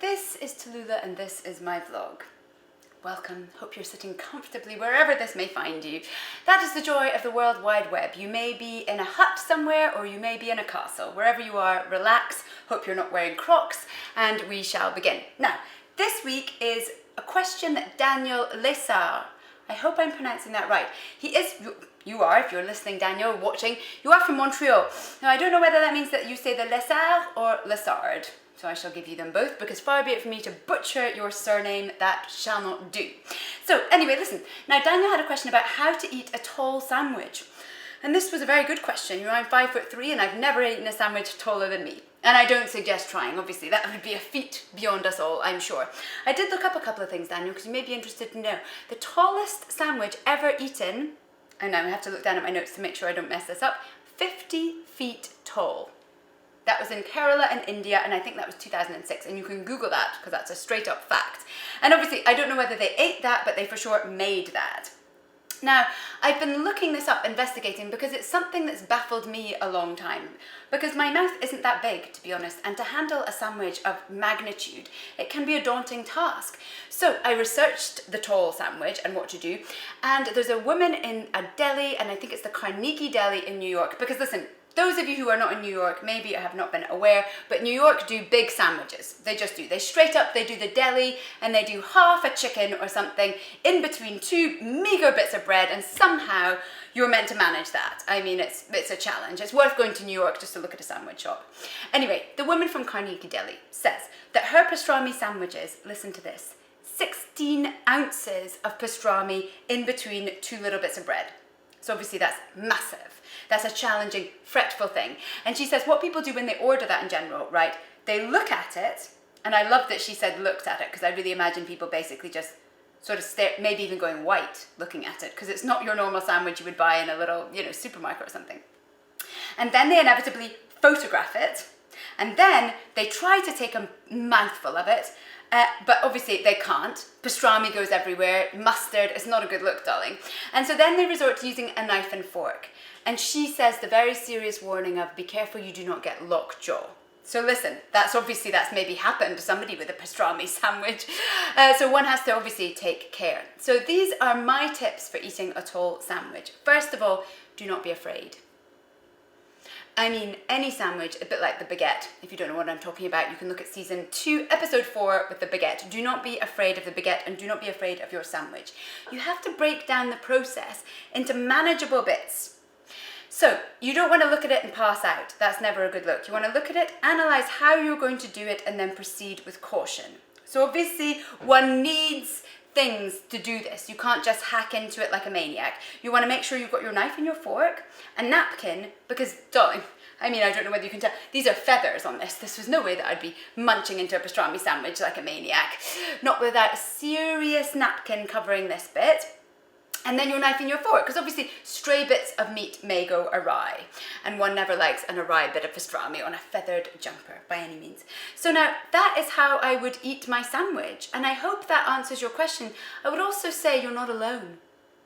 This is Tallulah and this is my vlog. Welcome, hope you're sitting comfortably wherever this may find you. That is the joy of the World Wide Web. You may be in a hut somewhere or you may be in a castle. Wherever you are, relax, hope you're not wearing Crocs, and we shall begin. Now, this week is a question that Daniel Lessard, I hope I'm pronouncing that right. You are, if you're listening, Daniel, watching, you are from Montreal. Now, I don't know whether that means that you say the Lessard or Lessard. So I shall give you them both, because far be it from me to butcher your surname, that shall not do. So anyway, listen. Now Daniel had a question about how to eat a tall sandwich. And this was a very good question. You know, I'm 5'3" and I've never eaten a sandwich taller than me. And I don't suggest trying, obviously. That would be a feat beyond us all, I'm sure. I did look up a couple of things, Daniel, because you may be interested to know. The tallest sandwich ever eaten, and now I have to look down at my notes to make sure I don't mess this up, 50 feet tall. That was in Kerala in India, and I think that was 2006, and you can Google that because that's a straight up fact. And obviously, I don't know whether they ate that, but they for sure made that. Now, I've been looking this up, investigating, because it's something that's baffled me a long time. Because my mouth isn't that big, to be honest, and to handle a sandwich of magnitude, it can be a daunting task. So I researched the tall sandwich and what to do, and there's a woman in a deli, and I think it's the Carnegie Deli in New York, because listen, those of you who are not in New York maybe have not been aware, but New York do big sandwiches. They just do. They straight up, they do the deli, and they do half a chicken or something in between two meager bits of bread, and somehow you're meant to manage that. I mean, it's a challenge. It's worth going to New York just to look at a sandwich shop. Anyway, the woman from Carnegie Deli says that her pastrami sandwiches, listen to this, 16 ounces of pastrami in between two little bits of bread. So obviously that's massive. That's a challenging, fretful thing. And she says what people do when they order that in general, right? They look at it, and I love that she said looked at it, because I really imagine people basically just sort of stare, maybe even going white looking at it, because it's not your normal sandwich you would buy in a little, supermarket or something. And then they inevitably photograph it, and then they try to take a mouthful of it, but obviously they can't. Pastrami goes everywhere, mustard, it's not a good look, darling. And so then they resort to using a knife and fork. And she says the very serious warning of be careful you do not get lockjaw. So listen, that's maybe happened to somebody with a pastrami sandwich. So one has to obviously take care. So these are my tips for eating a tall sandwich. First of all, do not be afraid. I mean, any sandwich, a bit like the baguette. If you don't know what I'm talking about, you can look at season 2, episode 4 with the baguette. Do not be afraid of the baguette, and do not be afraid of your sandwich. You have to break down the process into manageable bits. So you don't want to look at it and pass out. That's never a good look. You want to look at it, analyze how you're going to do it, and then proceed with caution. So obviously one needs things to do this. You can't just hack into it like a maniac. You want to make sure you've got your knife and your fork, a napkin, because darling, I mean, I don't know whether you can tell, these are feathers on this. This was no way that I'd be munching into a pastrami sandwich like a maniac. Not without a serious napkin covering this bit. And then your knife and your fork, because obviously stray bits of meat may go awry, and one never likes an awry bit of pastrami on a feathered jumper by any means. So now that is how I would eat my sandwich, and I hope that answers your question. I would also say you're not alone.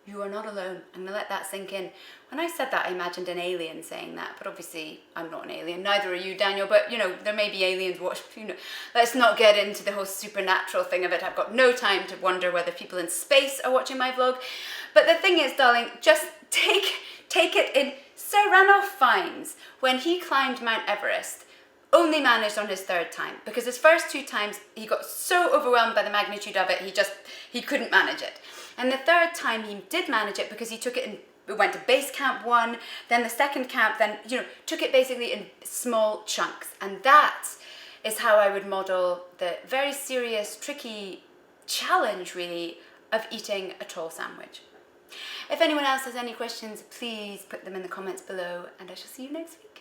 You are not alone. I'm going to let that sink in. When I said that, I imagined an alien saying that, but obviously I'm not an alien. Neither are you, Daniel, but there may be aliens watching. Let's not get into the whole supernatural thing of it. I've got no time to wonder whether people in space are watching my vlog. But the thing is, darling, just take it in. Sir Ranulph Fiennes, when he climbed Mount Everest, only managed on his third time, because his first 2 times he got so overwhelmed by the magnitude of it, he couldn't manage it. And the third time he did manage it, because he took it and went to base camp 1, then the second camp, then took it basically in small chunks. And that is how I would model the very serious, tricky challenge really of eating a tall sandwich. If anyone else has any questions, please put them in the comments below, and I shall see you next week.